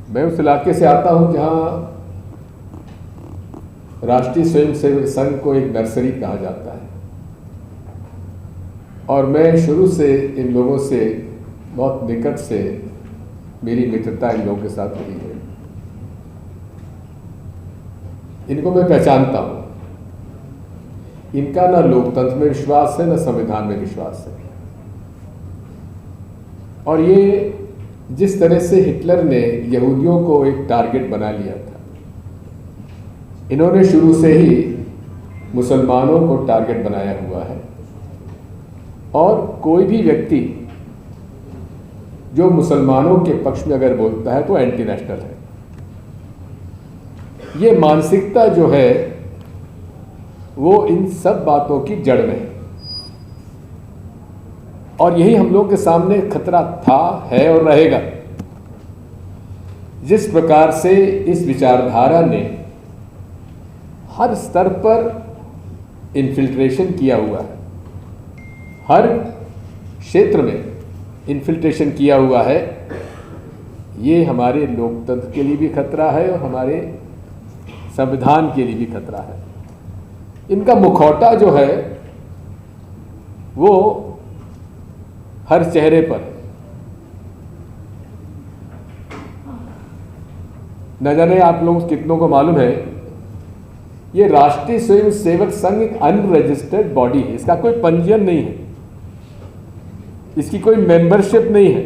मैं उस इलाके से आता हूं जहां राष्ट्रीय स्वयंसेवक संघ को एक नर्सरी कहा जाता है और मैं शुरू से इन लोगों से बहुत निकट से मेरी मित्रता इन लोगों के साथ रही है। इनको मैं पहचानता हूं। इनका ना लोकतंत्र में विश्वास है, ना संविधान में विश्वास है। और ये जिस तरह से हिटलर ने यहूदियों को एक टारगेट बना लिया था, इन्होंने शुरू से ही मुसलमानों को टारगेट बनाया हुआ है। और कोई भी व्यक्ति जो मुसलमानों के पक्ष में अगर बोलता है तो एंटी नेशनल है। ये मानसिकता जो है वो इन सब बातों की जड़ में है और यही हम लोग के सामने खतरा था, है और रहेगा। जिस प्रकार से इस विचारधारा ने हर स्तर पर इन्फिल्ट्रेशन किया हुआ है, हर क्षेत्र में इन्फिल्ट्रेशन किया हुआ है, ये हमारे लोकतंत्र के लिए भी खतरा है और हमारे संविधान के लिए भी खतरा है। इनका मुखौटा जो है वो हर चेहरे पर है। न जाने आप लोग कितनों को मालूम है, ये राष्ट्रीय स्वयंसेवक संघ एक अनरजिस्टर्ड बॉडी है। इसका कोई पंजीयन नहीं है, इसकी कोई मेंबरशिप नहीं है,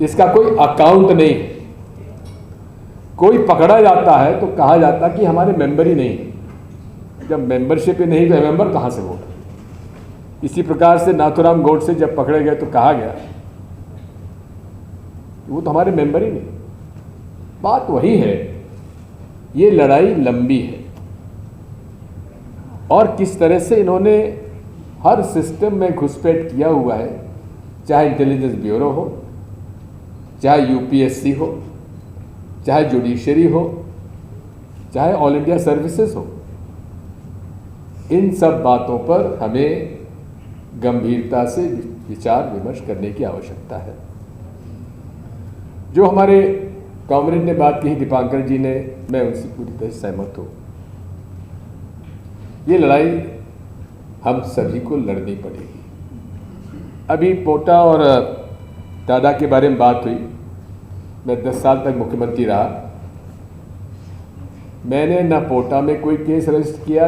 इसका कोई अकाउंट नहीं है। कोई पकड़ा जाता है तो कहा जाता कि हमारे मेंबर ही नहीं है। जब मेंबरशिप ही नहीं तो मेंबर कहां से होगा। इसी प्रकार से नाथूराम गोडसे जब पकड़े गए तो कहा गया वो तो हमारे मेंबर ही नहीं। बात वही है, ये लड़ाई लंबी है और किस तरह से इन्होंने हर सिस्टम में घुसपैठ किया हुआ है, चाहे इंटेलिजेंस ब्यूरो हो, चाहे यूपीएससी हो, चाहे जुडिशरी हो, चाहे ऑल इंडिया सर्विसेज हो। इन सब बातों पर हमें गंभीरता से विचार विमर्श करने की आवश्यकता है। जो हमारे कॉमरेड ने बात कही, दीपांकर जी ने, मैं उनसे पूरी तरह सहमत हूँ। ये लड़ाई हम सभी को लड़नी पड़ेगी। अभी पोटा और टाडा के बारे में बात हुई। मैं 10 साल तक मुख्यमंत्री रहा। मैंने ना पोटा में कोई केस रजिस्टर किया,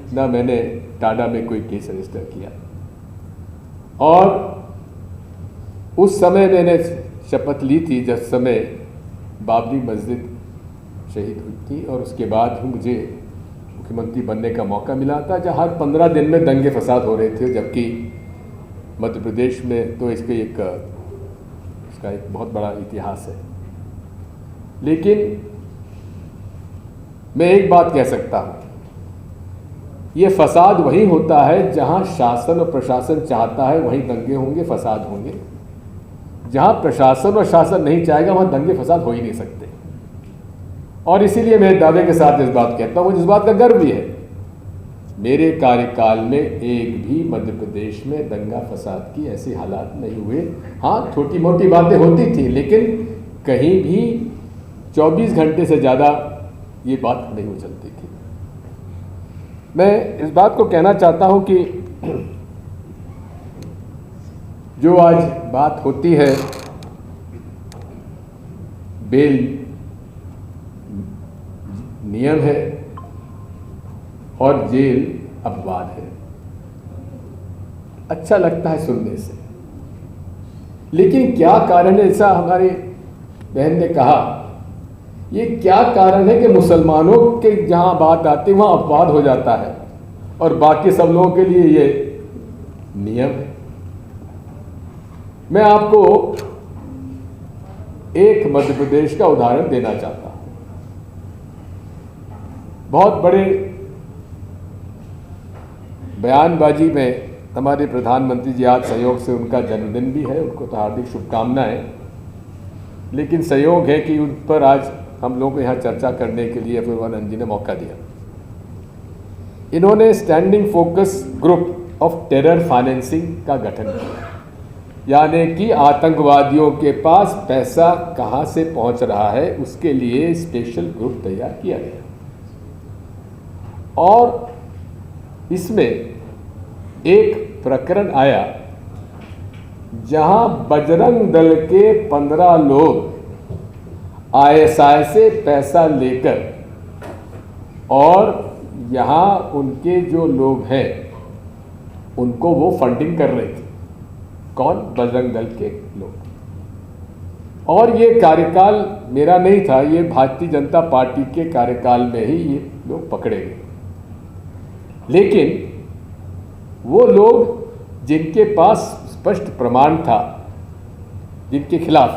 ना मैंने टाडा में कोई केस रजिस्टर किया। और उस समय मैंने शपथ ली थी जब समय बाबरी मस्जिद शहीद हुई थी और उसके बाद ही मुझे मुख्यमंत्री बनने का मौका मिला था, जहाँ हर 15 दिन में दंगे फसाद हो रहे थे। जबकि मध्य प्रदेश में तो इसका एक बहुत बड़ा इतिहास है। लेकिन मैं एक बात कह सकता हूँ, ये फसाद वही होता है जहाँ शासन और प्रशासन चाहता है वहीं दंगे होंगे, फसाद होंगे। जहाँ प्रशासन और शासन नहीं चाहेगा वहाँ दंगे फसाद हो ही नहीं सकते। और इसीलिए मैं दावे के साथ इस बात कहता हूँ, मुझे इस बात का गर्व भी है, मेरे कार्यकाल में एक भी मध्य प्रदेश में दंगा फसाद की ऐसे हालात नहीं हुए। हाँ, छोटी मोटी बातें होती थी, लेकिन कहीं भी 24 घंटे से ज़्यादा ये बात नहीं उछलती थी। मैं इस बात को कहना चाहता हूँ कि जो आज बात होती है बेल नियम है और जेल अपवाद है, अच्छा लगता है सुनने से। लेकिन क्या कारण है, ऐसा हमारी बहन ने कहा, ये क्या कारण है कि मुसलमानों के जहां बात आती है वहां अपवाद हो जाता है और बाकी सब लोगों के लिए ये नियम है। मैं आपको एक मध्य प्रदेश का उदाहरण देना चाहता हूं। बहुत बड़े बयानबाजी में हमारे प्रधानमंत्री जी, आज संयोग से उनका जन्मदिन भी है, उनको तो हार्दिक शुभकामनाएं। लेकिन संयोग है कि उन पर आज हम लोगों को यहाँ चर्चा करने के लिए अफजलरहमान जी ने मौका दिया। इन्होंने standing focus group of terror financing का गठन किया। यानी कि आतंकवादियों के पास पैसा कहाँ से पहुंच रहा है, उसके लिए स्पेशल ग्रुप तैयार किया गया। और इसमें एक प्रकरण आया जहां बजरंग दल के 15 लोग आईएसआई से पैसा लेकर और यहाँ उनके जो लोग हैं उनको वो फंडिंग कर रहे थे। कौन? बजरंग दल के लोग। और ये कार्यकाल मेरा नहीं था, ये भारतीय जनता पार्टी के कार्यकाल में ही ये लोग पकड़े गए। लेकिन वो लोग जिनके पास स्पष्ट प्रमाण था, जिनके खिलाफ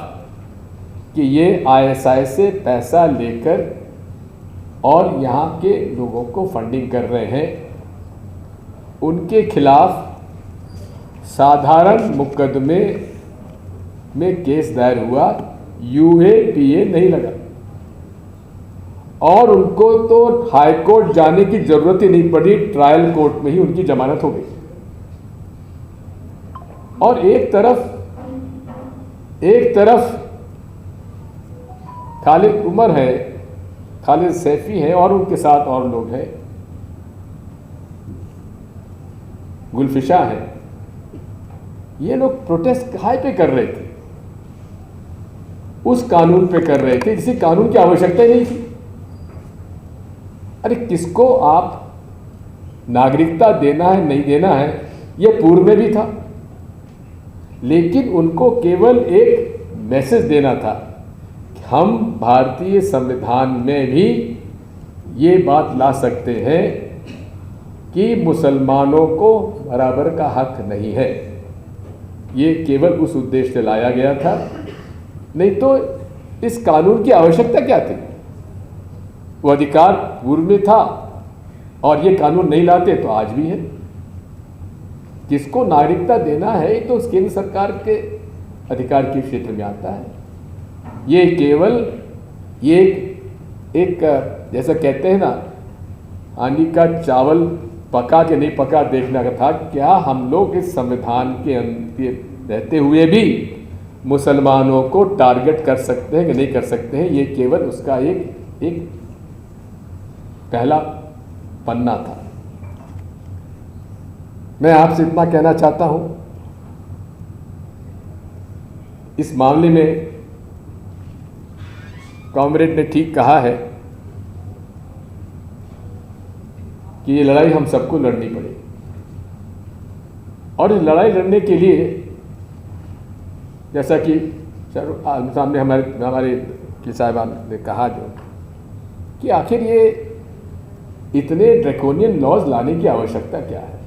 कि ये आईएसआई से पैसा लेकर और यहाँ के लोगों को फंडिंग कर रहे हैं, उनके खिलाफ साधारण मुकदमे में केस दायर हुआ, यूएपीए नहीं लगा और उनको तो हाई कोर्ट जाने की जरूरत ही नहीं पड़ी, ट्रायल कोर्ट में ही उनकी जमानत हो गई। और एक तरफ खालिद उमर है, खालिद सैफी है और उनके साथ और लोग हैं, गुलफिशा है। ये लोग प्रोटेस्ट कहाँ पे कर रहे थे? उस कानून पे कर रहे थे जिसे कानून की आवश्यकता ही नहीं थी। अरे किसको आप नागरिकता देना है नहीं देना है, ये पूर्व में भी था, लेकिन उनको केवल एक मैसेज देना था कि हम भारतीय संविधान में भी ये बात ला सकते हैं कि मुसलमानों को बराबर का हक नहीं है। ये केवल उस उद्देश्य से लाया गया था, नहीं तो इस कानून की आवश्यकता क्या थी? वो अधिकार पूर्व में था और ये कानून नहीं लाते तो आज भी है। किसको नागरिकता देना है ये तो केंद्र सरकार के अधिकार के क्षेत्र में आता है। ये केवल ये एक जैसा कहते हैं ना, आंधी का चावल पका के नहीं पका देखने का था। क्या हम लोग इस संविधान के अंदर रहते हुए भी मुसलमानों को टारगेट कर सकते हैं कि नहीं कर सकते हैं? ये केवल उसका एक पहला पन्ना था। मैं आपसे इतना कहना चाहता हूं, इस मामले में कॉमरेड ने ठीक कहा है कि ये लड़ाई हम सबको लड़नी पड़ेगी और इस लड़ाई लड़ने के लिए जैसा कि सामने हमारे की साहिबान ने कहा जो कि आखिर ये इतने ड्रैकोनियन लॉज लाने की आवश्यकता क्या है?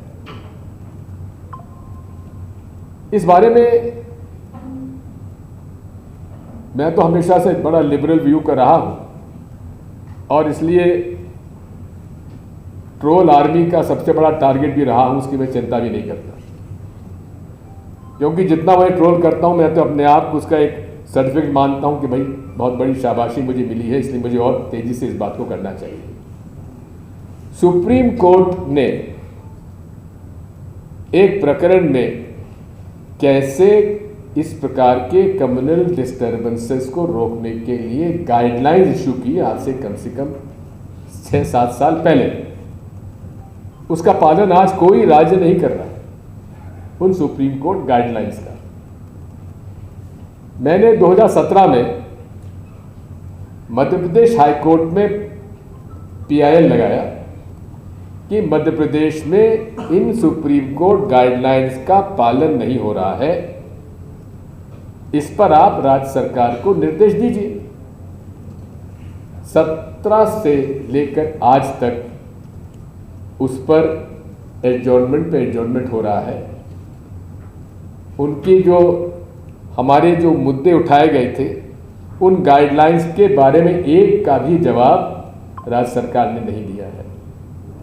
इस बारे में मैं तो हमेशा से बड़ा लिबरल व्यू का रहा हूं और इसलिए ट्रोल आर्मी का सबसे बड़ा टारगेट भी रहा हूं, उसकी मैं चिंता भी नहीं करता, क्योंकि जितना मैं ट्रोल करता हूं मैं तो अपने आप को उसका एक सर्टिफिकेट मानता हूं कि भाई बहुत बड़ी शाबाशी मुझे मिली है, इसलिए मुझे और तेजी से इस बात को करना चाहिए। सुप्रीम कोर्ट ने एक प्रकरण में कैसे इस प्रकार के कम्युनल डिस्टर्बेंसेस को रोकने के लिए गाइडलाइंस इशू की आज से कम 6-7 साल पहले, उसका पालन आज कोई राज्य नहीं कर रहा है उन सुप्रीम कोर्ट गाइडलाइंस का। मैंने 2017 में मध्य प्रदेश हाई कोर्ट में PIL लगाया कि मध्य प्रदेश में इन सुप्रीम कोर्ट गाइडलाइंस का पालन नहीं हो रहा है, इस पर आप राज्य सरकार को निर्देश दीजिए। 17 से लेकर आज तक उस पर एडजॉर्नमेंट पे एडजॉर्नमेंट हो रहा है। उनकी जो हमारे जो मुद्दे उठाए गए थे उन गाइडलाइंस के बारे में एक का भी जवाब राज्य सरकार ने नहीं दिया है।